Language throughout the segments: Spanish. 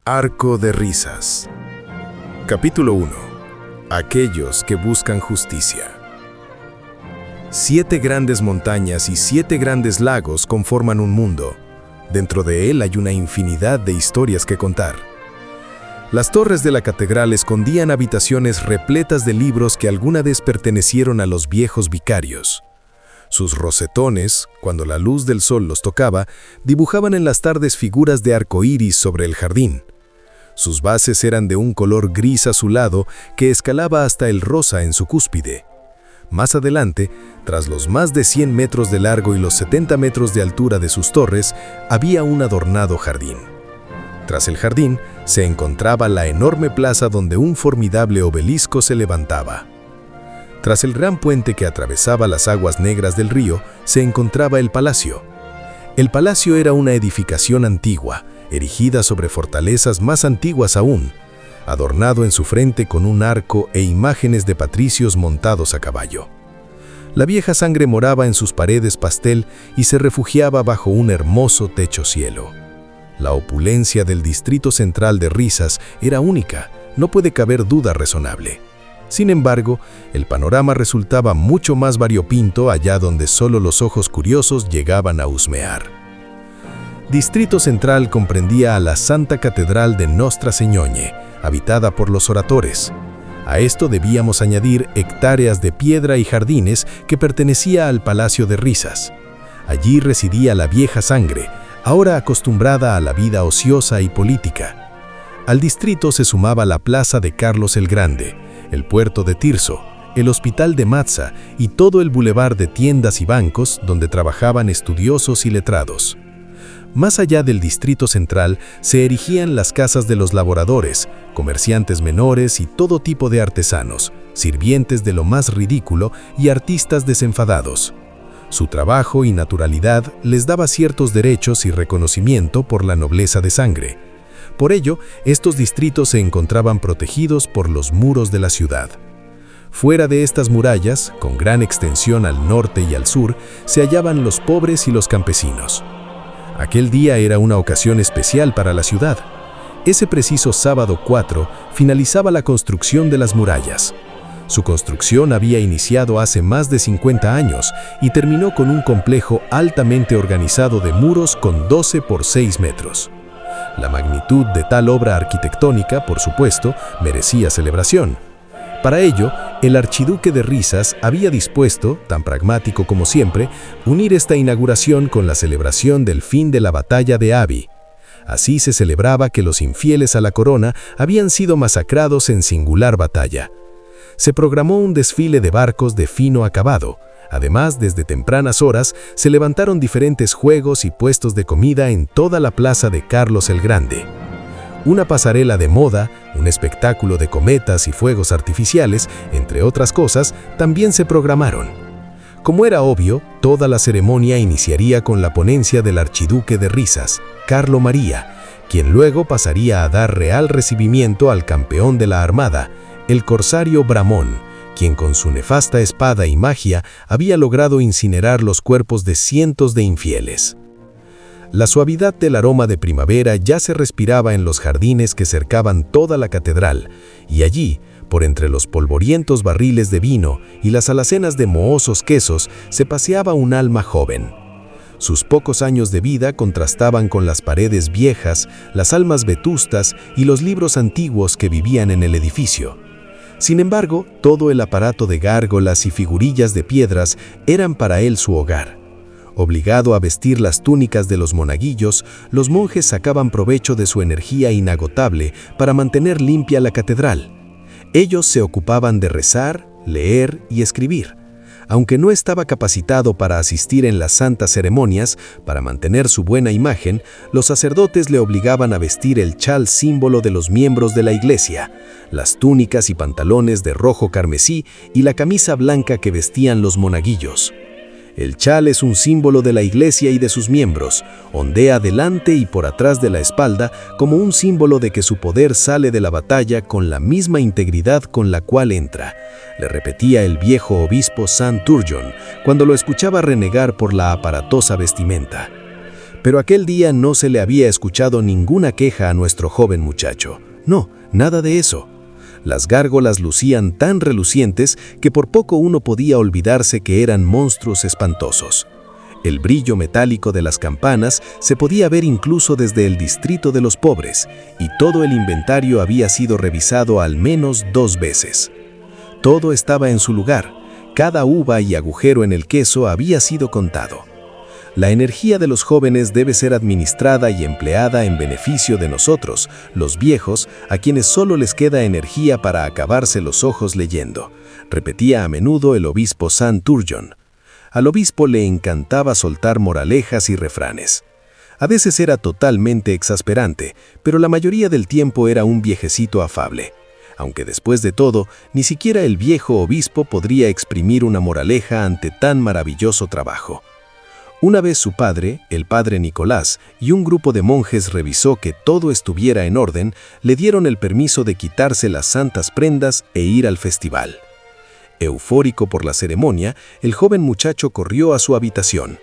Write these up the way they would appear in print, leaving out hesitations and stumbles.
Arco de Risas. Capítulo 1. Aquellos que buscan justicia. 7 grandes montañas y 7 grandes lagos conforman un mundo. Dentro de él hay una infinidad de historias que contar. Las torres de la catedral escondían habitaciones repletas de libros que alguna vez pertenecieron a los viejos vicarios. Sus rosetones, cuando la luz del sol los tocaba, dibujaban en las tardes figuras de arcoíris sobre el jardín. Sus bases eran de un color gris azulado que escalaba hasta el rosa en su cúspide. Más adelante, tras los más de 100 metros de largo y los 70 metros de altura de sus torres, había un adornado jardín. Tras el jardín, se encontraba la enorme plaza donde un formidable obelisco se levantaba. Tras el gran puente que atravesaba las aguas negras del río, se encontraba el palacio. El palacio era una edificación antigua, erigida sobre fortalezas más antiguas aún, adornado en su frente con un arco e imágenes de patricios montados a caballo. La vieja sangre moraba en sus paredes pastel y se refugiaba bajo un hermoso techo cielo. La opulencia del distrito central de Risas era única, no puede caber duda razonable. Sin embargo, el panorama resultaba mucho más variopinto allá donde solo los ojos curiosos llegaban a husmear. Distrito Central comprendía a la Santa Catedral de Nostra Señoñe, habitada por los oradores. A esto debíamos añadir hectáreas de piedra y jardines que pertenecía al Palacio de Risas. Allí residía la vieja sangre, ahora acostumbrada a la vida ociosa y política. Al distrito se sumaba la Plaza de Carlos el Grande, el puerto de Tirso, el hospital de Matza y todo el bulevar de tiendas y bancos donde trabajaban estudiosos y letrados. Más allá del distrito central se erigían las casas de los laboradores, comerciantes menores y todo tipo de artesanos, sirvientes de lo más ridículo y artistas desenfadados. Su trabajo y naturalidad les daba ciertos derechos y reconocimiento por la nobleza de sangre. Por ello, estos distritos se encontraban protegidos por los muros de la ciudad. Fuera de estas murallas, con gran extensión al norte y al sur, se hallaban los pobres y los campesinos. Aquel día era una ocasión especial para la ciudad. Ese preciso sábado 4 finalizaba la construcción de las murallas. Su construcción había iniciado hace más de 50 años y terminó con un complejo altamente organizado de muros con 12 por 6 metros. La magnitud de tal obra arquitectónica, por supuesto, merecía celebración. Para ello, el archiduque de Risas había dispuesto, tan pragmático como siempre, unir esta inauguración con la celebración del fin de la batalla de Abi. Así se celebraba que los infieles a la corona habían sido masacrados en singular batalla. Se programó un desfile de barcos de fino acabado. Además, desde tempranas horas, se levantaron diferentes juegos y puestos de comida en toda la plaza de Carlos el Grande. Una pasarela de moda, un espectáculo de cometas y fuegos artificiales, entre otras cosas, también se programaron. Como era obvio, toda la ceremonia iniciaría con la ponencia del archiduque de Risas, Carlo María, quien luego pasaría a dar real recibimiento al campeón de la armada, el corsario Bramón, quien con su nefasta espada y magia había logrado incinerar los cuerpos de cientos de infieles. La suavidad del aroma de primavera ya se respiraba en los jardines que cercaban toda la catedral, y allí, por entre los polvorientos barriles de vino y las alacenas de mohosos quesos, se paseaba un alma joven. Sus pocos años de vida contrastaban con las paredes viejas, las almas vetustas y los libros antiguos que vivían en el edificio. Sin embargo, todo el aparato de gárgolas y figurillas de piedras eran para él su hogar. Obligado a vestir las túnicas de los monaguillos, los monjes sacaban provecho de su energía inagotable para mantener limpia la catedral. Ellos se ocupaban de rezar, leer y escribir. Aunque no estaba capacitado para asistir en las santas ceremonias, para mantener su buena imagen, los sacerdotes le obligaban a vestir el chal símbolo de los miembros de la iglesia, las túnicas y pantalones de rojo carmesí y la camisa blanca que vestían los monaguillos. El chal es un símbolo de la iglesia y de sus miembros, ondea delante y por atrás de la espalda como un símbolo de que su poder sale de la batalla con la misma integridad con la cual entra, le repetía el viejo obispo Sant Turgeon cuando lo escuchaba renegar por la aparatosa vestimenta. Pero aquel día no se le había escuchado ninguna queja a nuestro joven muchacho. No, nada de eso. Las gárgolas lucían tan relucientes que por poco uno podía olvidarse que eran monstruos espantosos. El brillo metálico de las campanas se podía ver incluso desde el distrito de los pobres, y todo el inventario había sido revisado al menos 2 veces. Todo estaba en su lugar, cada uva y agujero en el queso había sido contado. La energía de los jóvenes debe ser administrada y empleada en beneficio de nosotros, los viejos, a quienes solo les queda energía para acabarse los ojos leyendo, repetía a menudo el obispo San Turgeon. Al obispo le encantaba soltar moralejas y refranes. A veces era totalmente exasperante, pero la mayoría del tiempo era un viejecito afable. Aunque después de todo, ni siquiera el viejo obispo podría exprimir una moraleja ante tan maravilloso trabajo. Una vez su padre, el padre Nicolás, y un grupo de monjes revisó que todo estuviera en orden, le dieron el permiso de quitarse las santas prendas e ir al festival. Eufórico por la ceremonia, el joven muchacho corrió a su habitación.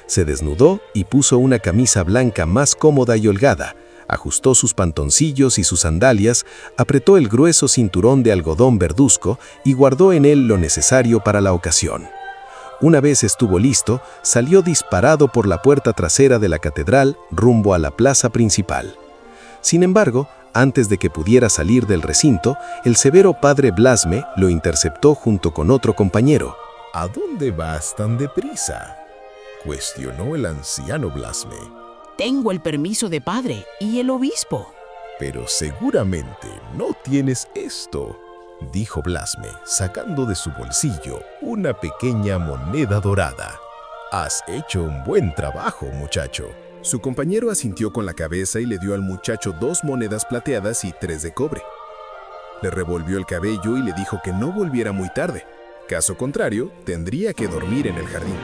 Se desnudó y puso una camisa blanca más cómoda y holgada, ajustó sus pantoncillos y sus sandalias, apretó el grueso cinturón de algodón verduzco y guardó en él lo necesario para la ocasión. Una vez estuvo listo, salió disparado por la puerta trasera de la catedral rumbo a la plaza principal. Sin embargo, antes de que pudiera salir del recinto, el severo padre Blasme lo interceptó junto con otro compañero. ¿A dónde vas tan deprisa?, cuestionó el anciano Blasme. Tengo el permiso de padre y el obispo. Pero seguramente no tienes esto, dijo Blasme, sacando de su bolsillo una pequeña moneda dorada. Has hecho un buen trabajo, muchacho. Su compañero asintió con la cabeza y le dio al muchacho 2 monedas plateadas y 3 de cobre. Le revolvió el cabello y le dijo que no volviera muy tarde. Caso contrario, tendría que dormir en el jardín.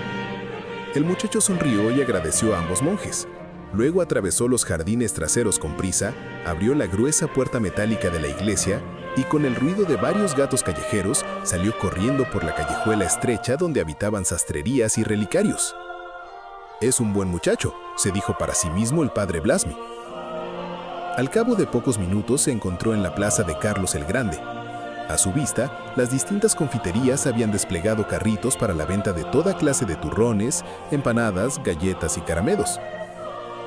El muchacho sonrió y agradeció a ambos monjes. Luego atravesó los jardines traseros con prisa, abrió la gruesa puerta metálica de la iglesia y con el ruido de varios gatos callejeros salió corriendo por la callejuela estrecha donde habitaban sastrerías y relicarios. «Es un buen muchacho», se dijo para sí mismo el padre Blasme. Al cabo de pocos minutos se encontró en la plaza de Carlos el Grande. A su vista, las distintas confiterías habían desplegado carritos para la venta de toda clase de turrones, empanadas, galletas y caramelos.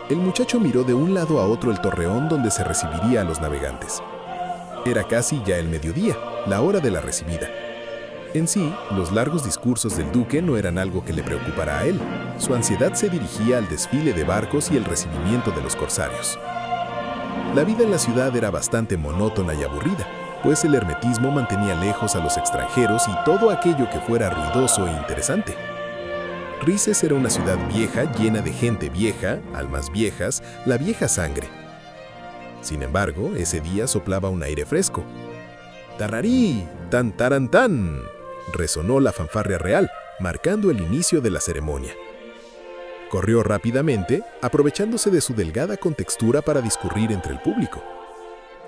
El muchacho miró de un lado a otro el torreón donde se recibiría a los navegantes. Era casi ya el mediodía, la hora de la recibida. En sí, los largos discursos del duque no eran algo que le preocupara a él. Su ansiedad se dirigía al desfile de barcos y el recibimiento de los corsarios. La vida en la ciudad era bastante monótona y aburrida, pues el hermetismo mantenía lejos a los extranjeros y todo aquello que fuera ruidoso e interesante. Rises era una ciudad vieja, llena de gente vieja, almas viejas, la vieja sangre. Sin embargo, ese día soplaba un aire fresco. ¡Tararí! ¡Tan taran tan! Resonó la fanfarria real, marcando el inicio de la ceremonia. Corrió rápidamente, aprovechándose de su delgada contextura para discurrir entre el público.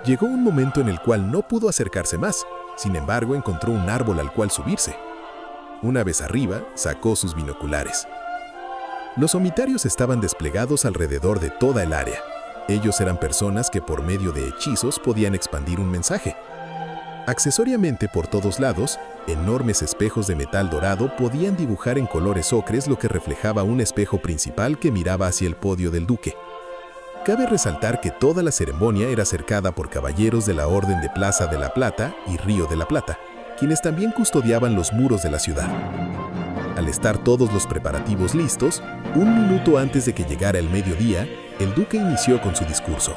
Llegó un momento en el cual no pudo acercarse más, sin embargo encontró un árbol al cual subirse. Una vez arriba, sacó sus binoculares. Los somitarios estaban desplegados alrededor de toda el área. Ellos eran personas que por medio de hechizos podían expandir un mensaje. Accesoriamente por todos lados, enormes espejos de metal dorado podían dibujar en colores ocres lo que reflejaba un espejo principal que miraba hacia el podio del duque. Cabe resaltar que toda la ceremonia era cercada por caballeros de la Orden de Plaza de la Plata y Río de la Plata, quienes también custodiaban los muros de la ciudad. Al estar todos los preparativos listos, un minuto antes de que llegara el mediodía, el duque inició con su discurso.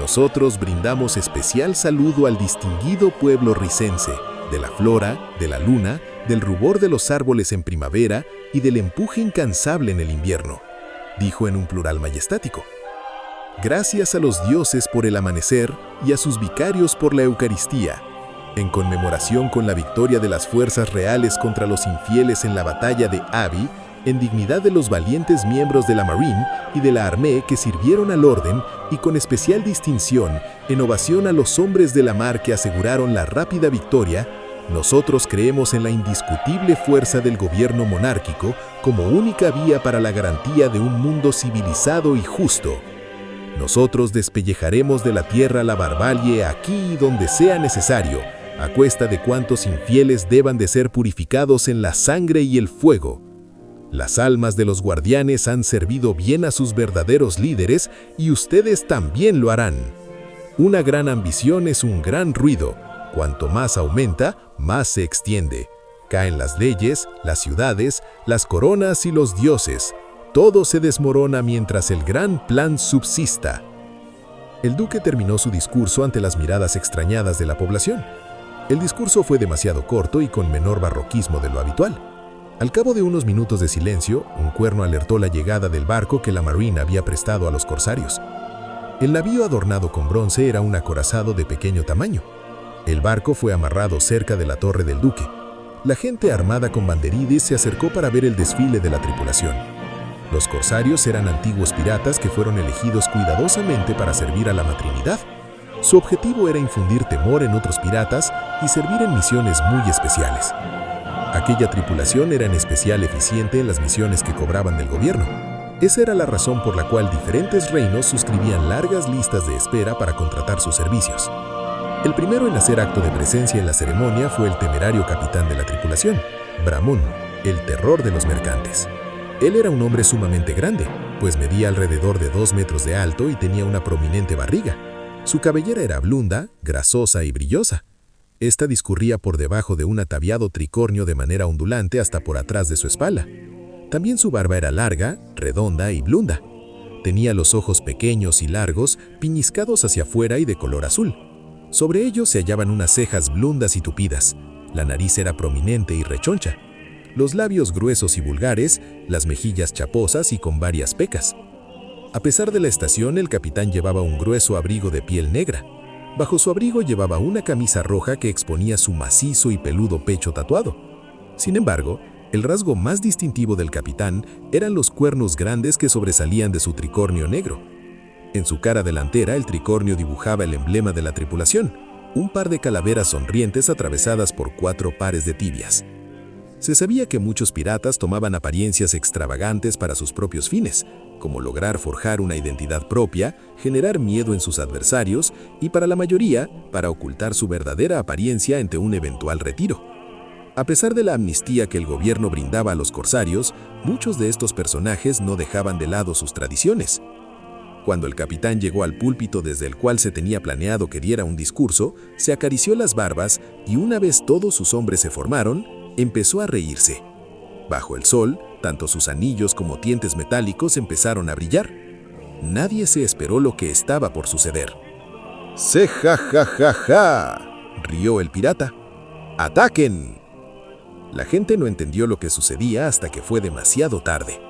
Nosotros brindamos especial saludo al distinguido pueblo ricense, de la flora, de la luna, del rubor de los árboles en primavera y del empuje incansable en el invierno, dijo en un plural majestático. Gracias a los dioses por el amanecer y a sus vicarios por la Eucaristía, en conmemoración con la victoria de las fuerzas reales contra los infieles en la batalla de Abi, en dignidad de los valientes miembros de la Marine y de la Armée que sirvieron al orden y con especial distinción en ovación a los hombres de la mar que aseguraron la rápida victoria, Nosotros creemos en la indiscutible fuerza del gobierno monárquico como única vía para la garantía de un mundo civilizado y justo. Nosotros despellejaremos de la tierra la barbarie aquí y donde sea necesario, a cuesta de cuantos infieles deban de ser purificados en la sangre y el fuego. Las almas de los guardianes han servido bien a sus verdaderos líderes y ustedes también lo harán. Una gran ambición es un gran ruido. Cuanto más aumenta, más se extiende. Caen las leyes, las ciudades, las coronas y los dioses. Todo se desmorona mientras el gran plan subsista. El duque terminó su discurso ante las miradas extrañadas de la población. El discurso fue demasiado corto y con menor barroquismo de lo habitual. Al cabo de unos minutos de silencio, un cuerno alertó la llegada del barco que la Marine había prestado a los corsarios. El navío adornado con bronce era un acorazado de pequeño tamaño. El barco fue amarrado cerca de la torre del duque. La gente armada con banderines se acercó para ver el desfile de la tripulación. Los corsarios eran antiguos piratas que fueron elegidos cuidadosamente para servir a la matrinidad. Su objetivo era infundir temor en otros piratas y servir en misiones muy especiales. Aquella tripulación era en especial eficiente en las misiones que cobraban del gobierno. Esa era la razón por la cual diferentes reinos suscribían largas listas de espera para contratar sus servicios. El primero en hacer acto de presencia en la ceremonia fue el temerario capitán de la tripulación, Bramón, el terror de los mercantes. Él era un hombre sumamente grande, pues medía alrededor de 2 metros de alto y tenía una prominente barriga. Su cabellera era blonda, grasosa y brillosa. Esta discurría por debajo de un ataviado tricornio de manera ondulante hasta por atrás de su espalda. También su barba era larga, redonda y blonda. Tenía los ojos pequeños y largos, piñiscados hacia afuera y de color azul. Sobre ellos se hallaban unas cejas blondas y tupidas. La nariz era prominente y rechoncha. Los labios gruesos y vulgares, las mejillas chaposas y con varias pecas. A pesar de la estación, el capitán llevaba un grueso abrigo de piel negra. Bajo su abrigo llevaba una camisa roja que exponía su macizo y peludo pecho tatuado. Sin embargo, el rasgo más distintivo del capitán eran los cuernos grandes que sobresalían de su tricornio negro. En su cara delantera, el tricornio dibujaba el emblema de la tripulación, un par de calaveras sonrientes atravesadas por 4 pares de tibias. Se sabía que muchos piratas tomaban apariencias extravagantes para sus propios fines, como lograr forjar una identidad propia, generar miedo en sus adversarios y, para la mayoría, para ocultar su verdadera apariencia ante un eventual retiro. A pesar de la amnistía que el gobierno brindaba a los corsarios, muchos de estos personajes no dejaban de lado sus tradiciones. Cuando el capitán llegó al púlpito desde el cual se tenía planeado que diera un discurso, se acarició las barbas y una vez todos sus hombres se formaron, empezó a reírse. Bajo el sol, tanto sus anillos como dientes metálicos empezaron a brillar. Nadie se esperó lo que estaba por suceder. ¡Se ja ja ja ja!, rió el pirata. ¡Ataquen! La gente no entendió lo que sucedía hasta que fue demasiado tarde.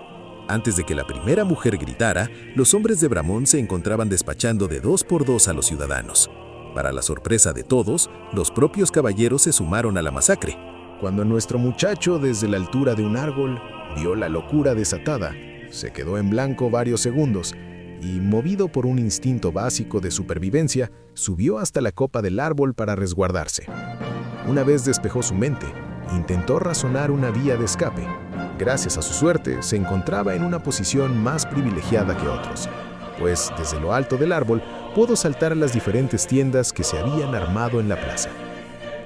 Antes de que la primera mujer gritara, los hombres de Bramón se encontraban despachando de 2 por 2 a los ciudadanos. Para la sorpresa de todos, los propios caballeros se sumaron a la masacre. Cuando nuestro muchacho, desde la altura de un árbol, vio la locura desatada, se quedó en blanco varios segundos y, movido por un instinto básico de supervivencia, subió hasta la copa del árbol para resguardarse. Una vez despejó su mente, intentó razonar una vía de escape. Gracias a su suerte, se encontraba en una posición más privilegiada que otros, pues desde lo alto del árbol pudo saltar a las diferentes tiendas que se habían armado en la plaza.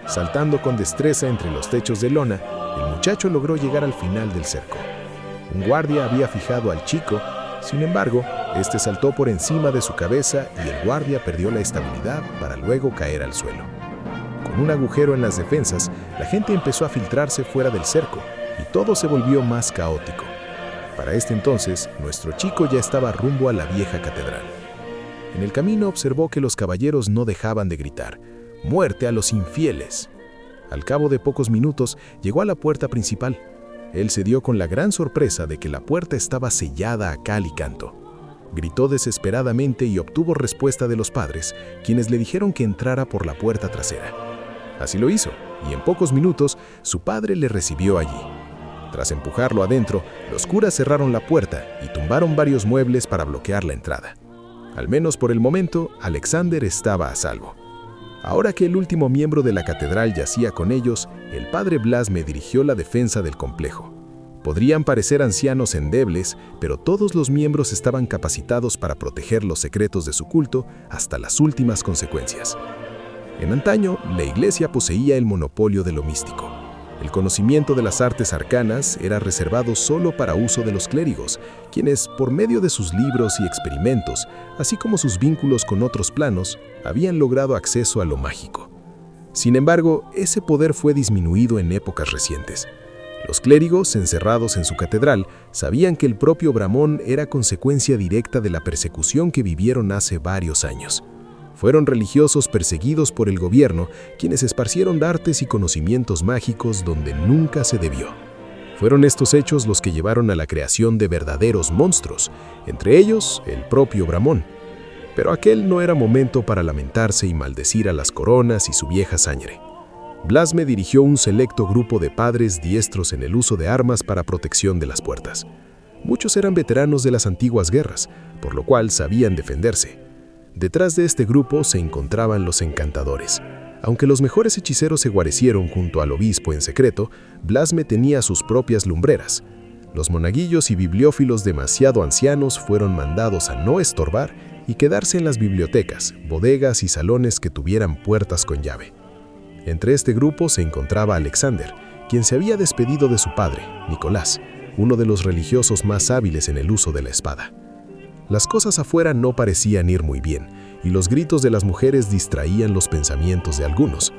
Saltando con destreza entre los techos de lona, el muchacho logró llegar al final del cerco. Un guardia había fijado al chico, sin embargo, este saltó por encima de su cabeza y el guardia perdió la estabilidad para luego caer al suelo. Con un agujero en las defensas, la gente empezó a filtrarse fuera del cerco y todo se volvió más caótico. Para este entonces, nuestro chico ya estaba rumbo a la vieja catedral. En el camino observó que los caballeros no dejaban de gritar: ¡Muerte a los infieles! Al cabo de pocos minutos, llegó a la puerta principal. Él se dio con la gran sorpresa de que la puerta estaba sellada a cal y canto. Gritó desesperadamente y obtuvo respuesta de los padres, quienes le dijeron que entrara por la puerta trasera. Así lo hizo, y en pocos minutos su padre le recibió allí. Tras empujarlo adentro, los curas cerraron la puerta y tumbaron varios muebles para bloquear la entrada. Al menos por el momento, Alexander estaba a salvo. Ahora que el último miembro de la catedral yacía con ellos, el padre Blasme dirigió la defensa del complejo. Podrían parecer ancianos endebles, pero todos los miembros estaban capacitados para proteger los secretos de su culto hasta las últimas consecuencias. En antaño, la iglesia poseía el monopolio de lo místico. El conocimiento de las artes arcanas era reservado solo para uso de los clérigos, quienes, por medio de sus libros y experimentos, así como sus vínculos con otros planos, habían logrado acceso a lo mágico. Sin embargo, ese poder fue disminuido en épocas recientes. Los clérigos, encerrados en su catedral, sabían que el propio Bramón era consecuencia directa de la persecución que vivieron hace varios años. Fueron religiosos perseguidos por el gobierno, quienes esparcieron artes y conocimientos mágicos donde nunca se debió. Fueron estos hechos los que llevaron a la creación de verdaderos monstruos, entre ellos el propio Bramón. Pero aquel no era momento para lamentarse y maldecir a las coronas y su vieja sangre. Blasme dirigió un selecto grupo de padres diestros en el uso de armas para protección de las puertas. Muchos eran veteranos de las antiguas guerras, por lo cual sabían defenderse. Detrás de este grupo se encontraban los encantadores. Aunque los mejores hechiceros se guarecieron junto al obispo en secreto, Blasme tenía sus propias lumbreras. Los monaguillos y bibliófilos demasiado ancianos fueron mandados a no estorbar y quedarse en las bibliotecas, bodegas y salones que tuvieran puertas con llave. Entre este grupo se encontraba Alexander, quien se había despedido de su padre, Nicolás, uno de los religiosos más hábiles en el uso de la espada. Las cosas afuera no parecían ir muy bien, y los gritos de las mujeres distraían los pensamientos de algunos.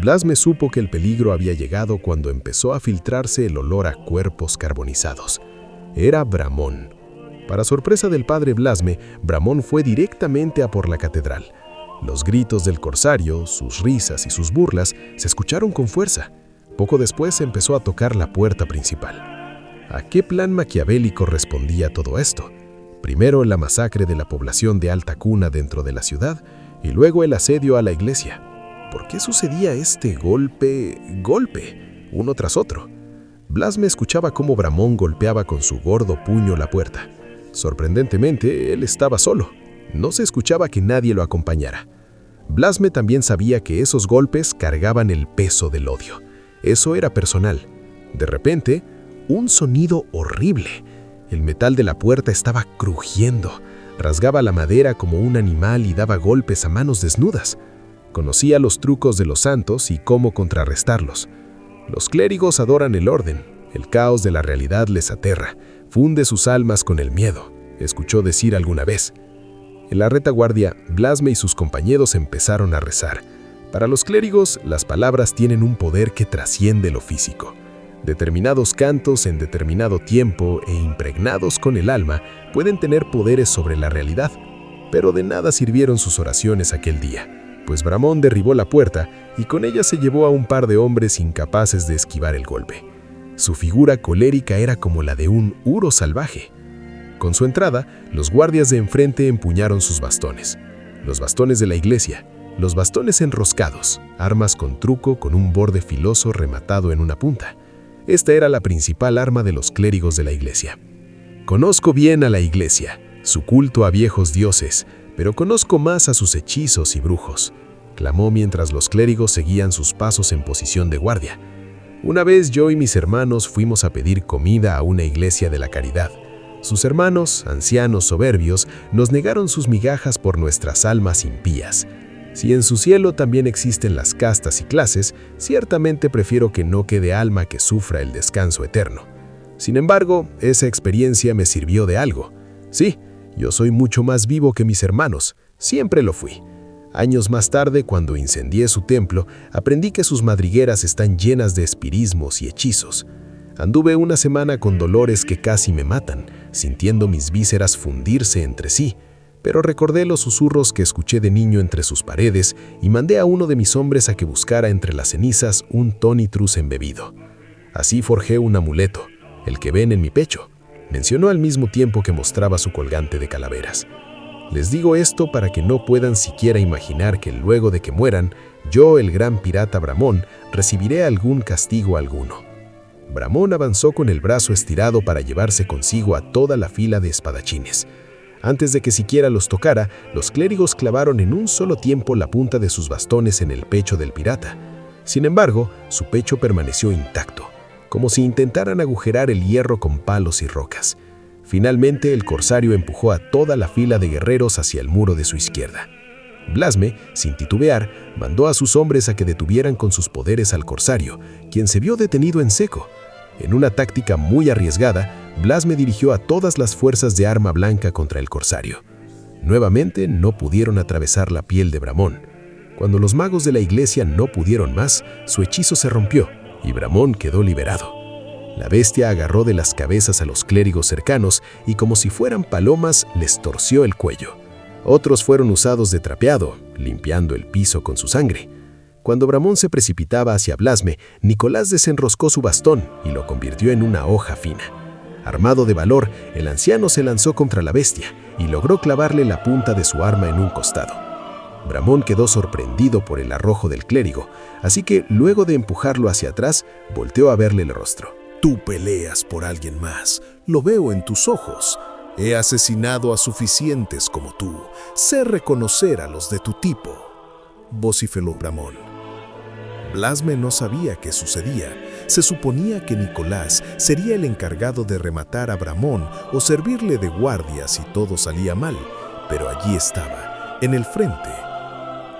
Blasme supo que el peligro había llegado cuando empezó a filtrarse el olor a cuerpos carbonizados. Era Bramón. Para sorpresa del padre Blasme, Bramón fue directamente a por la catedral. Los gritos del corsario, sus risas y sus burlas se escucharon con fuerza. Poco después empezó a tocar la puerta principal. ¿A qué plan maquiavélico respondía todo esto? Primero la masacre de la población de alta cuna dentro de la ciudad y luego el asedio a la iglesia. ¿Por qué sucedía este golpe, uno tras otro? Blasme escuchaba cómo Bramón golpeaba con su gordo puño la puerta. Sorprendentemente, él estaba solo. No se escuchaba que nadie lo acompañara. Blasme también sabía que esos golpes cargaban el peso del odio. Eso era personal. De repente, un sonido horrible. El metal de la puerta estaba crujiendo, rasgaba la madera como un animal y daba golpes a manos desnudas. Conocía los trucos de los santos y cómo contrarrestarlos. Los clérigos adoran el orden, el caos de la realidad les aterra, funde sus almas con el miedo, escuchó decir alguna vez. En la retaguardia, Blasme y sus compañeros empezaron a rezar. Para los clérigos, las palabras tienen un poder que trasciende lo físico. Determinados cantos en determinado tiempo e impregnados con el alma pueden tener poderes sobre la realidad, pero de nada sirvieron sus oraciones aquel día, pues Bramón derribó la puerta y con ella se llevó a un par de hombres incapaces de esquivar el golpe. Su figura colérica era como la de un uro salvaje. Con su entrada, los guardias de enfrente empuñaron sus bastones, los bastones de la iglesia, los bastones enroscados, armas con truco con un borde filoso rematado en una punta. Esta era la principal arma de los clérigos de la iglesia. Conozco bien a la iglesia, su culto a viejos dioses, pero conozco más a sus hechizos y brujos, clamó mientras los clérigos seguían sus pasos en posición de guardia. Una vez yo y mis hermanos fuimos a pedir comida a una iglesia de la caridad. Sus hermanos, ancianos soberbios, nos negaron sus migajas por nuestras almas impías. Si en su cielo también existen las castas y clases, ciertamente prefiero que no quede alma que sufra el descanso eterno. Sin embargo, esa experiencia me sirvió de algo. Sí, yo soy mucho más vivo que mis hermanos, siempre lo fui. Años más tarde, cuando incendié su templo, aprendí que sus madrigueras están llenas de espirismos y hechizos. Anduve una semana con dolores que casi me matan, sintiendo mis vísceras fundirse entre sí, pero recordé los susurros que escuché de niño entre sus paredes y mandé a uno de mis hombres a que buscara entre las cenizas un tonitrus embebido. Así forjé un amuleto, el que ven en mi pecho, mencionó al mismo tiempo que mostraba su colgante de calaveras. Les digo esto para que no puedan siquiera imaginar que luego de que mueran, yo, el gran pirata Bramón, recibiré algún castigo alguno. Bramón avanzó con el brazo estirado para llevarse consigo a toda la fila de espadachines. Antes de que siquiera los tocara, los clérigos clavaron en un solo tiempo la punta de sus bastones en el pecho del pirata. Sin embargo, su pecho permaneció intacto, como si intentaran agujerar el hierro con palos y rocas. Finalmente, el corsario empujó a toda la fila de guerreros hacia el muro de su izquierda. Blasme, sin titubear, mandó a sus hombres a que detuvieran con sus poderes al corsario, quien se vio detenido en seco. En una táctica muy arriesgada, Blasme dirigió a todas las fuerzas de arma blanca contra el corsario. Nuevamente no pudieron atravesar la piel de Bramón. Cuando los magos de la iglesia no pudieron más, su hechizo se rompió y Bramón quedó liberado. La bestia agarró de las cabezas a los clérigos cercanos y como si fueran palomas les torció el cuello. Otros fueron usados de trapeado, limpiando el piso con su sangre. Cuando Bramón se precipitaba hacia Blasme, Nicolás desenroscó su bastón y lo convirtió en una hoja fina. Armado de valor, el anciano se lanzó contra la bestia y logró clavarle la punta de su arma en un costado. Bramón quedó sorprendido por el arrojo del clérigo, así que luego de empujarlo hacia atrás, volteó a verle el rostro. Tú peleas por alguien más, lo veo en tus ojos. He asesinado a suficientes como tú. Sé reconocer a los de tu tipo, vociferó Bramón. Blasme no sabía qué sucedía. Se suponía que Nicolás sería el encargado de rematar a Bramón o servirle de guardia si todo salía mal, pero allí estaba, en el frente.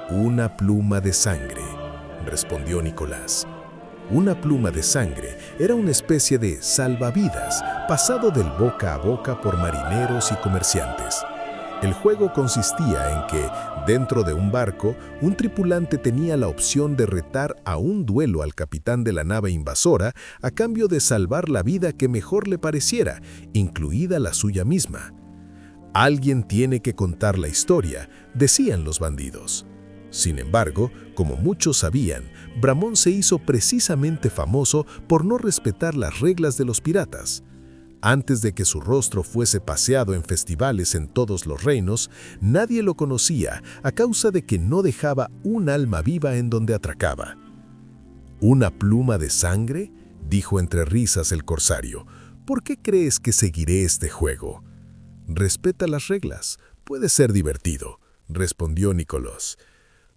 Una pluma de sangre, respondió Nicolás. Una pluma de sangre era una especie de salvavidas pasado del boca a boca por marineros y comerciantes. El juego consistía en que, dentro de un barco, un tripulante tenía la opción de retar a un duelo al capitán de la nave invasora a cambio de salvar la vida que mejor le pareciera, incluida la suya misma. Alguien tiene que contar la historia, decían los bandidos. Sin embargo, como muchos sabían, Bramón se hizo precisamente famoso por no respetar las reglas de los piratas. Antes de que su rostro fuese paseado en festivales en todos los reinos, nadie lo conocía a causa de que no dejaba un alma viva en donde atracaba. ¿Una pluma de sangre?, dijo entre risas el corsario. ¿Por qué crees que seguiré este juego? Respeta las reglas, puede ser divertido, respondió Nicolás.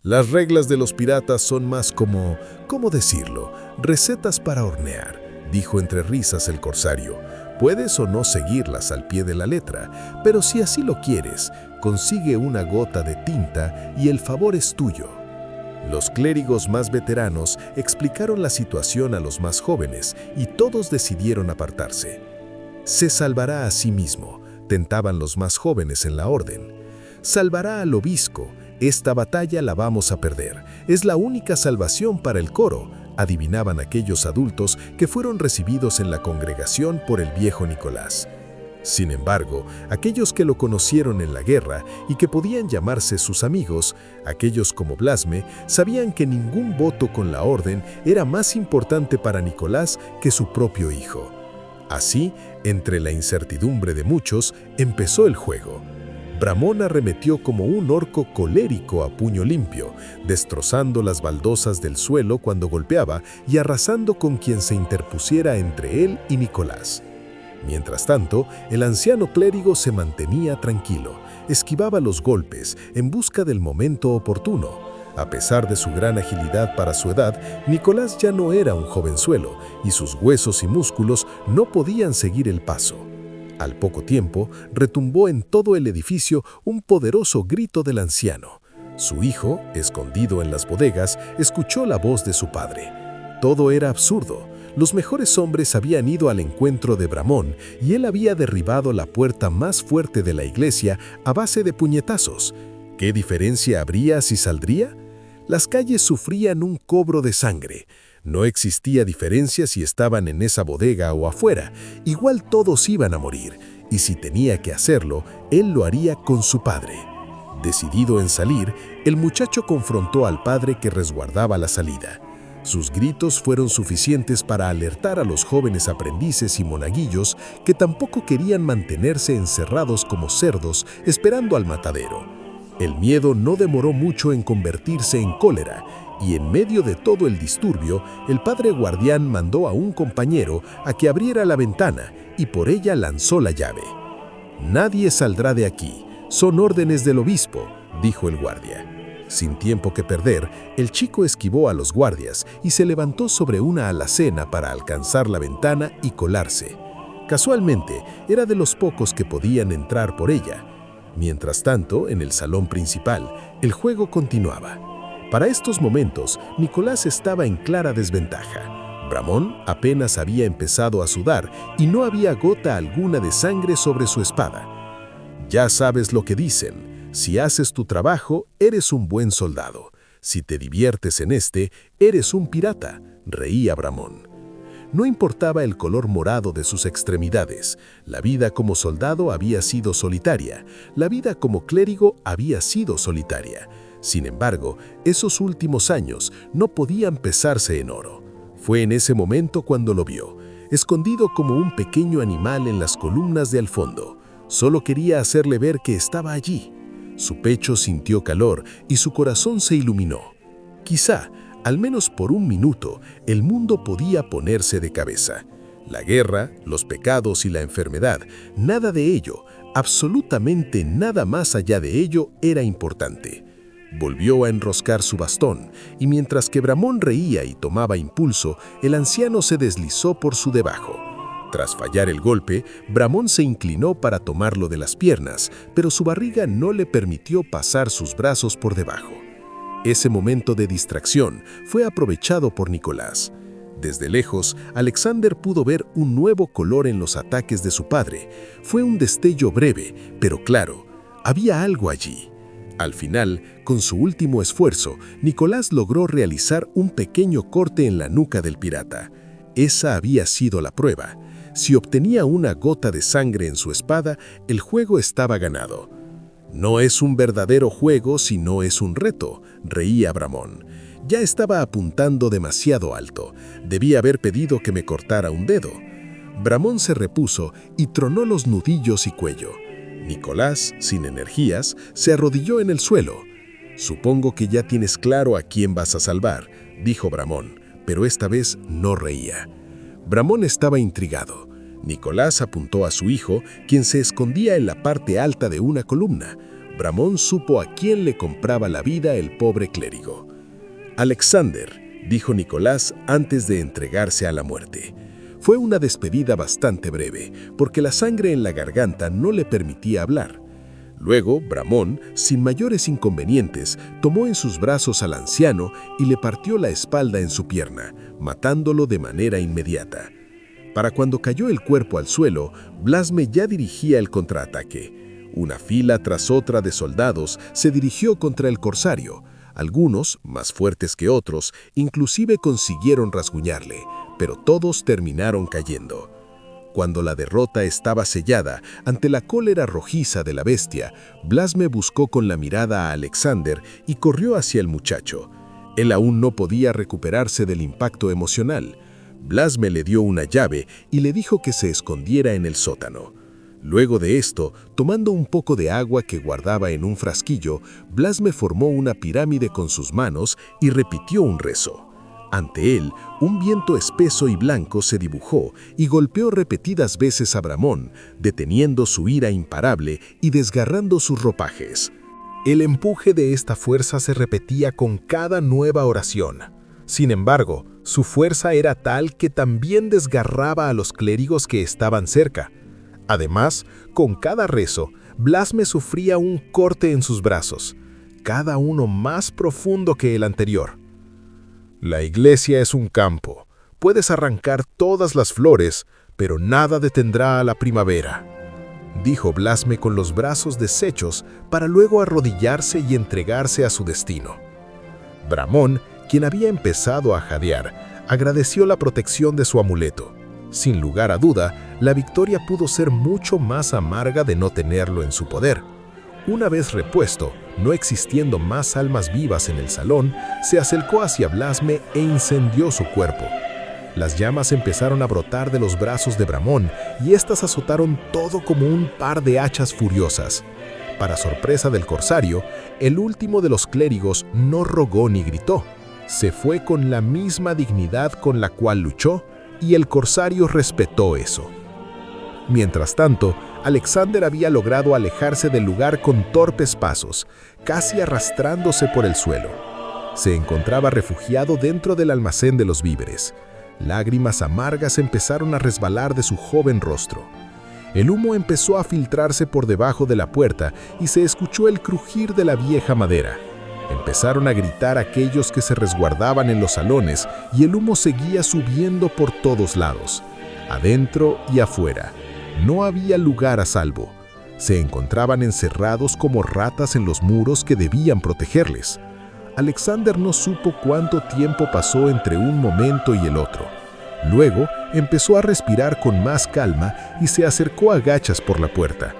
Las reglas de los piratas son más como, ¿cómo decirlo?, recetas para hornear, dijo entre risas el corsario. Puedes o no seguirlas al pie de la letra, pero si así lo quieres, consigue una gota de tinta y el favor es tuyo. Los clérigos más veteranos explicaron la situación a los más jóvenes y todos decidieron apartarse. Se salvará a sí mismo, tentaban los más jóvenes en la orden. Salvará al obispo. Esta batalla la vamos a perder. Es la única salvación para el coro, adivinaban aquellos adultos que fueron recibidos en la congregación por el viejo Nicolás. Sin embargo, aquellos que lo conocieron en la guerra y que podían llamarse sus amigos, aquellos como Blasme, sabían que ningún voto con la orden era más importante para Nicolás que su propio hijo. Así, entre la incertidumbre de muchos, empezó el juego. Bramón arremetió como un orco colérico a puño limpio, destrozando las baldosas del suelo cuando golpeaba y arrasando con quien se interpusiera entre él y Nicolás. Mientras tanto, el anciano clérigo se mantenía tranquilo, esquivaba los golpes en busca del momento oportuno. A pesar de su gran agilidad para su edad, Nicolás ya no era un jovenzuelo y sus huesos y músculos no podían seguir el paso. Al poco tiempo, retumbó en todo el edificio un poderoso grito del anciano. Su hijo, escondido en las bodegas, escuchó la voz de su padre. Todo era absurdo. Los mejores hombres habían ido al encuentro de Bramón y él había derribado la puerta más fuerte de la iglesia a base de puñetazos. ¿Qué diferencia habría si saldría? Las calles sufrían un cobro de sangre. No existía diferencia si estaban en esa bodega o afuera. Igual todos iban a morir, y si tenía que hacerlo, él lo haría con su padre. Decidido en salir, el muchacho confrontó al padre que resguardaba la salida. Sus gritos fueron suficientes para alertar a los jóvenes aprendices y monaguillos que tampoco querían mantenerse encerrados como cerdos esperando al matadero. El miedo no demoró mucho en convertirse en cólera, y en medio de todo el disturbio, el padre guardián mandó a un compañero a que abriera la ventana y por ella lanzó la llave. «Nadie saldrá de aquí. Son órdenes del obispo», dijo el guardia. Sin tiempo que perder, el chico esquivó a los guardias y se levantó sobre una alacena para alcanzar la ventana y colarse. Casualmente, era de los pocos que podían entrar por ella. Mientras tanto, en el salón principal, el juego continuaba. Para estos momentos, Nicolás estaba en clara desventaja. Bramón apenas había empezado a sudar y no había gota alguna de sangre sobre su espada. «Ya sabes lo que dicen. Si haces tu trabajo, eres un buen soldado. Si te diviertes en este, eres un pirata», reía Bramón. No importaba el color morado de sus extremidades. La vida como soldado había sido solitaria. La vida como clérigo había sido solitaria. Sin embargo, esos últimos años no podían pesarse en oro. Fue en ese momento cuando lo vio, escondido como un pequeño animal en las columnas de al fondo. Solo quería hacerle ver que estaba allí. Su pecho sintió calor y su corazón se iluminó. Quizá, al menos por un minuto, el mundo podía ponerse de cabeza. La guerra, los pecados y la enfermedad, nada de ello, absolutamente nada más allá de ello era importante. Volvió a enroscar su bastón, y mientras que Bramón reía y tomaba impulso, el anciano se deslizó por su debajo. Tras fallar el golpe, Bramón se inclinó para tomarlo de las piernas, pero su barriga no le permitió pasar sus brazos por debajo. Ese momento de distracción fue aprovechado por Nicolás. Desde lejos, Alexander pudo ver un nuevo color en los ataques de su padre. Fue un destello breve, pero claro, había algo allí. Al final, con su último esfuerzo, Nicolás logró realizar un pequeño corte en la nuca del pirata. Esa había sido la prueba. Si obtenía una gota de sangre en su espada, el juego estaba ganado. «No es un verdadero juego si no es un reto», reía Bramón. Ya estaba apuntando demasiado alto. Debía haber pedido que me cortara un dedo. Bramón se repuso y tronó los nudillos y cuello. Nicolás, sin energías, se arrodilló en el suelo. «Supongo que ya tienes claro a quién vas a salvar», dijo Bramón, pero esta vez no reía. Bramón estaba intrigado. Nicolás apuntó a su hijo, quien se escondía en la parte alta de una columna. Bramón supo a quién le compraba la vida el pobre clérigo. «Alexander», dijo Nicolás antes de entregarse a la muerte. Fue una despedida bastante breve, porque la sangre en la garganta no le permitía hablar. Luego, Bramón, sin mayores inconvenientes, tomó en sus brazos al anciano y le partió la espalda en su pierna, matándolo de manera inmediata. Para cuando cayó el cuerpo al suelo, Blasme ya dirigía el contraataque. Una fila tras otra de soldados se dirigió contra el corsario. Algunos, más fuertes que otros, inclusive consiguieron rasguñarle, pero todos terminaron cayendo. Cuando la derrota estaba sellada ante la cólera rojiza de la bestia, Blasme buscó con la mirada a Alexander y corrió hacia el muchacho. Él aún no podía recuperarse del impacto emocional. Blasme le dio una llave y le dijo que se escondiera en el sótano. Luego de esto, tomando un poco de agua que guardaba en un frasquillo, Blasme formó una pirámide con sus manos y repitió un rezo. Ante él, un viento espeso y blanco se dibujó y golpeó repetidas veces a Bramón, deteniendo su ira imparable y desgarrando sus ropajes. El empuje de esta fuerza se repetía con cada nueva oración. Sin embargo, su fuerza era tal que también desgarraba a los clérigos que estaban cerca. Además, con cada rezo, Blasme sufría un corte en sus brazos, cada uno más profundo que el anterior. «La iglesia es un campo. Puedes arrancar todas las flores, pero nada detendrá a la primavera», dijo Blasme con los brazos deshechos para luego arrodillarse y entregarse a su destino. Bramón, quien había empezado a jadear, agradeció la protección de su amuleto. Sin lugar a duda, la victoria pudo ser mucho más amarga de no tenerlo en su poder. Una vez repuesto, no existiendo más almas vivas en el salón, se acercó hacia Blasme e incendió su cuerpo. Las llamas empezaron a brotar de los brazos de Bramón y éstas azotaron todo como un par de hachas furiosas. Para sorpresa del corsario, el último de los clérigos no rogó ni gritó. Se fue con la misma dignidad con la cual luchó, y el corsario respetó eso. Mientras tanto, Alexander había logrado alejarse del lugar con torpes pasos, casi arrastrándose por el suelo. Se encontraba refugiado dentro del almacén de los víveres. Lágrimas amargas empezaron a resbalar de su joven rostro. El humo empezó a filtrarse por debajo de la puerta y se escuchó el crujir de la vieja madera. Empezaron a gritar aquellos que se resguardaban en los salones y el humo seguía subiendo por todos lados, adentro y afuera. No había lugar a salvo. Se encontraban encerrados como ratas en los muros que debían protegerles. Alexander no supo cuánto tiempo pasó entre un momento y el otro. Luego empezó a respirar con más calma y se acercó a gachas por la puerta.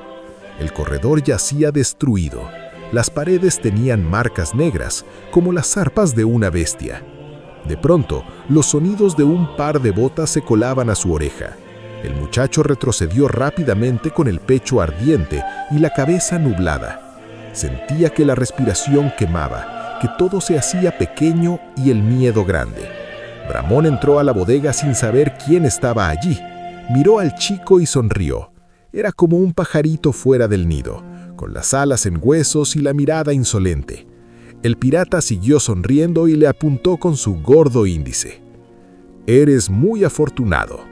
El corredor yacía destruido. Las paredes tenían marcas negras, como las zarpas de una bestia. De pronto, los sonidos de un par de botas se colaban a su oreja. El muchacho retrocedió rápidamente con el pecho ardiente y la cabeza nublada. Sentía que la respiración quemaba, que todo se hacía pequeño y el miedo grande. Bramón entró a la bodega sin saber quién estaba allí. Miró al chico y sonrió. Era como un pajarito fuera del nido, con las alas en huesos y la mirada insolente. El pirata siguió sonriendo y le apuntó con su gordo índice. «Eres muy afortunado».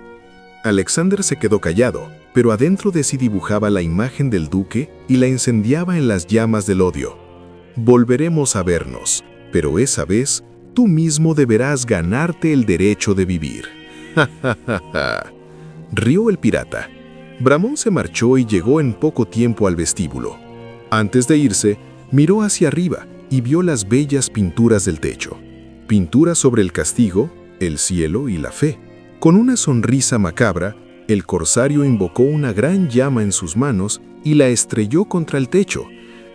Alexander se quedó callado, pero adentro de sí dibujaba la imagen del duque y la incendiaba en las llamas del odio. «Volveremos a vernos, pero esa vez tú mismo deberás ganarte el derecho de vivir». «Ja, ja, ja, ja», rió el pirata. Bramón se marchó y llegó en poco tiempo al vestíbulo. Antes de irse, miró hacia arriba y vio las bellas pinturas del techo. Pinturas sobre el castigo, el cielo y la fe. Con una sonrisa macabra, el corsario invocó una gran llama en sus manos y la estrelló contra el techo,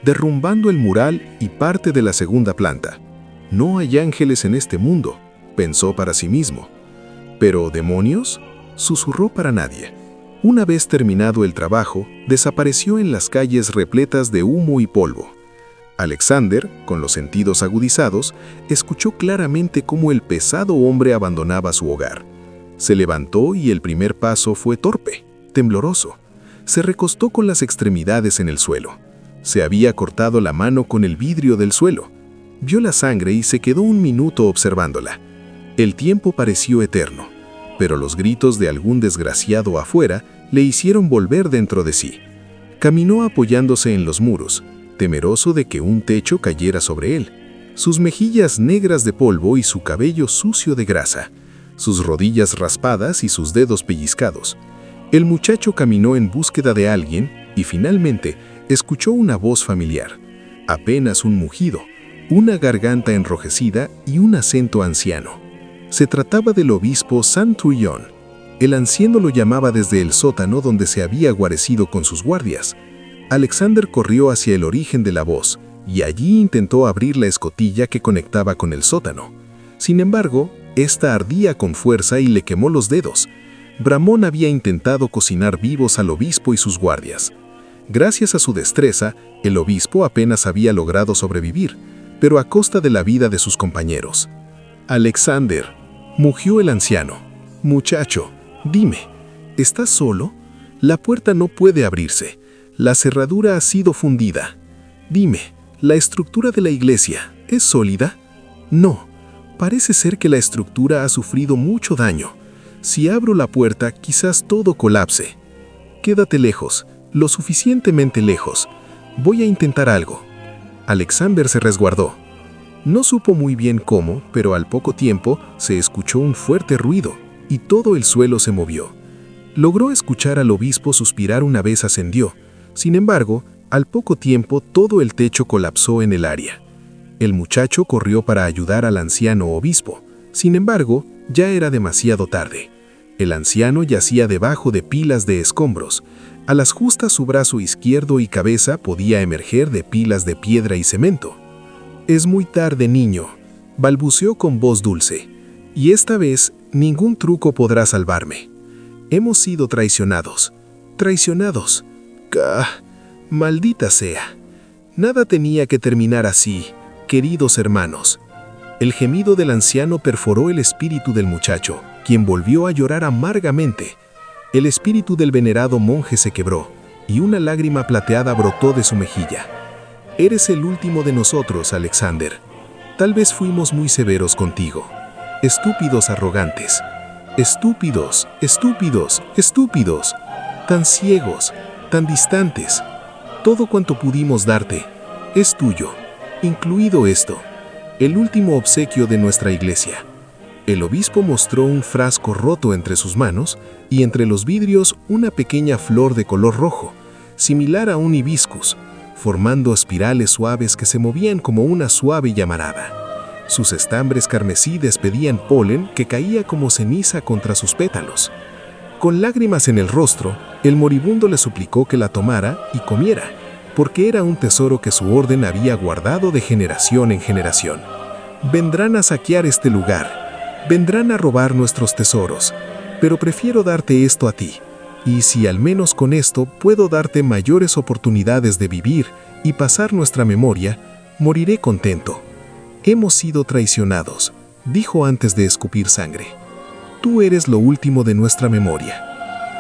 derrumbando el mural y parte de la segunda planta. «No hay ángeles en este mundo», pensó para sí mismo. «¿Pero demonios?», susurró para nadie. Una vez terminado el trabajo, desapareció en las calles repletas de humo y polvo. Alexander, con los sentidos agudizados, escuchó claramente cómo el pesado hombre abandonaba su hogar. Se levantó y el primer paso fue torpe, tembloroso. Se recostó con las extremidades en el suelo. Se había cortado la mano con el vidrio del suelo. Vio la sangre y se quedó un minuto observándola. El tiempo pareció eterno, pero los gritos de algún desgraciado afuera le hicieron volver dentro de sí. Caminó apoyándose en los muros, temeroso de que un techo cayera sobre él. Sus mejillas negras de polvo y su cabello sucio de grasa, sus rodillas raspadas y sus dedos pellizcados. El muchacho caminó en búsqueda de alguien y finalmente escuchó una voz familiar, apenas un mugido, una garganta enrojecida y un acento anciano. Se trataba del obispo Centurión. El anciano lo llamaba desde el sótano donde se había guarecido con sus guardias. Alexander corrió hacia el origen de la voz y allí intentó abrir la escotilla que conectaba con el sótano. Sin embargo, esta ardía con fuerza y le quemó los dedos. Bramón había intentado cocinar vivos al obispo y sus guardias. Gracias a su destreza, el obispo apenas había logrado sobrevivir, pero a costa de la vida de sus compañeros. «Alexander», mugió el anciano. «Muchacho, dime, ¿estás solo? La puerta no puede abrirse. La cerradura ha sido fundida. Dime, ¿la estructura de la iglesia es sólida? No, parece ser que la estructura ha sufrido mucho daño. Si abro la puerta, quizás todo colapse. Quédate lejos, lo suficientemente lejos. Voy a intentar algo». Alexander se resguardó. No supo muy bien cómo, pero al poco tiempo se escuchó un fuerte ruido y todo el suelo se movió. Logró escuchar al obispo suspirar una vez ascendió. Sin embargo, al poco tiempo todo el techo colapsó en el área. El muchacho corrió para ayudar al anciano obispo. Sin embargo, ya era demasiado tarde. El anciano yacía debajo de pilas de escombros. A las justas su brazo izquierdo y cabeza podía emerger de pilas de piedra y cemento. «Es muy tarde, niño», balbuceó con voz dulce. «Y esta vez ningún truco podrá salvarme. Hemos sido traicionados. Traicionados. Maldita sea. Nada tenía que terminar así, queridos hermanos». El gemido del anciano perforó el espíritu del muchacho, quien volvió a llorar amargamente. El espíritu del venerado monje se quebró, y una lágrima plateada brotó de su mejilla. «Eres el último de nosotros, Alexander. Tal vez fuimos muy severos contigo. Estúpidos arrogantes. Estúpidos, estúpidos, estúpidos. Tan ciegos, tan distantes. Todo cuanto pudimos darte es tuyo, incluido esto, el último obsequio de nuestra iglesia». El obispo mostró un frasco roto entre sus manos y entre los vidrios una pequeña flor de color rojo, similar a un hibiscus, formando espirales suaves que se movían como una suave llamarada. Sus estambres carmesí despedían polen que caía como ceniza contra sus pétalos. Con lágrimas en el rostro, el moribundo le suplicó que la tomara y comiera, porque era un tesoro que su orden había guardado de generación en generación. «Vendrán a saquear este lugar. Vendrán a robar nuestros tesoros, pero prefiero darte esto a ti, y si al menos con esto puedo darte mayores oportunidades de vivir y pasar nuestra memoria, moriré contento. Hemos sido traicionados», dijo antes de escupir sangre. «Tú eres lo último de nuestra memoria».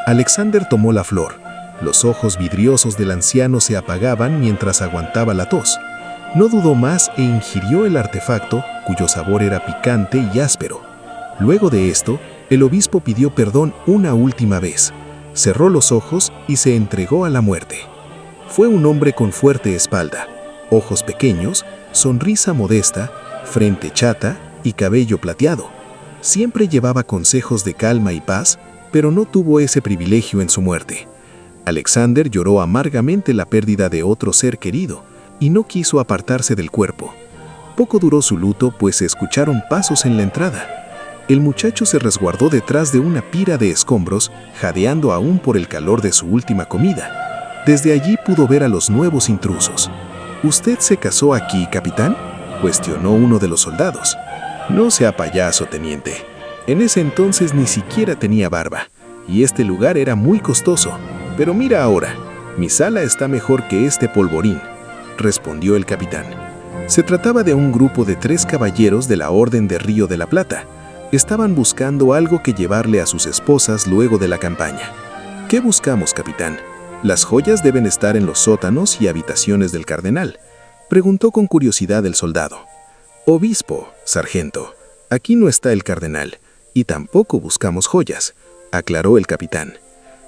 Alexander tomó la flor. Los ojos vidriosos del anciano se apagaban mientras aguantaba la tos. No dudó más e ingirió el artefacto, cuyo sabor era picante y áspero. Luego de esto, el obispo pidió perdón una última vez, cerró los ojos y se entregó a la muerte. Fue un hombre con fuerte espalda, ojos pequeños, sonrisa modesta, frente chata y cabello plateado. Siempre llevaba consejos de calma y paz, pero no tuvo ese privilegio en su muerte. Alexander lloró amargamente la pérdida de otro ser querido y no quiso apartarse del cuerpo. Poco duró su luto, pues se escucharon pasos en la entrada. El muchacho se resguardó detrás de una pira de escombros, jadeando aún por el calor de su última comida. Desde allí pudo ver a los nuevos intrusos. «¿Usted se casó aquí, capitán?», cuestionó uno de los soldados. «No sea payaso, teniente. En ese entonces ni siquiera tenía barba, y este lugar era muy costoso. Pero mira ahora, mi sala está mejor que este polvorín», respondió el capitán. Se trataba de un grupo de 3 caballeros de la Orden de Río de la Plata. Estaban buscando algo que llevarle a sus esposas luego de la campaña. «¿Qué buscamos, capitán? Las joyas deben estar en los sótanos y habitaciones del cardenal», preguntó con curiosidad el soldado. «Obispo, sargento, aquí no está el cardenal, y tampoco buscamos joyas», aclaró el capitán.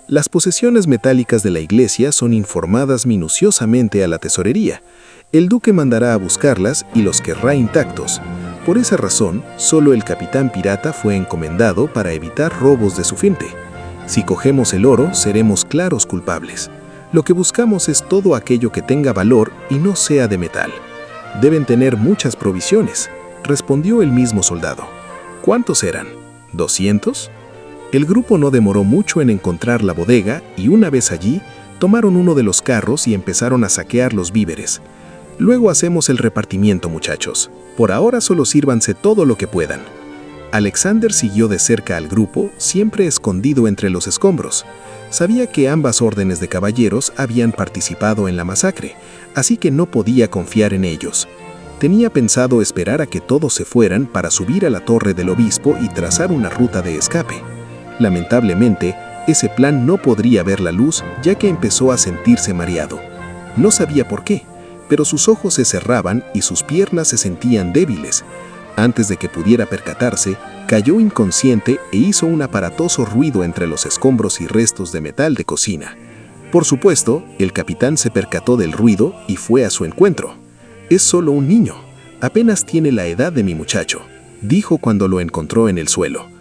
«Las posesiones metálicas de la iglesia son informadas minuciosamente a la tesorería. El duque mandará a buscarlas y los querrá intactos. Por esa razón, solo el capitán pirata fue encomendado para evitar robos de su gente. Si cogemos el oro, seremos claros culpables. Lo que buscamos es todo aquello que tenga valor y no sea de metal. Deben tener muchas provisiones», respondió el mismo soldado. «¿Cuántos eran? ¿200? El grupo no demoró mucho en encontrar la bodega y una vez allí, tomaron uno de los carros y empezaron a saquear los víveres. «Luego hacemos el repartimiento, muchachos. Por ahora solo sírvanse todo lo que puedan». Alexander siguió de cerca al grupo, siempre escondido entre los escombros. Sabía que ambas órdenes de caballeros habían participado en la masacre, así que no podía confiar en ellos. Tenía pensado esperar a que todos se fueran para subir a la torre del obispo y trazar una ruta de escape. Lamentablemente, ese plan no podría ver la luz, ya que empezó a sentirse mareado. No sabía por qué, pero sus ojos se cerraban y sus piernas se sentían débiles. Antes de que pudiera percatarse, cayó inconsciente e hizo un aparatoso ruido entre los escombros y restos de metal de cocina. Por supuesto, el capitán se percató del ruido y fue a su encuentro. «Es solo un niño, apenas tiene la edad de mi muchacho», dijo cuando lo encontró en el suelo.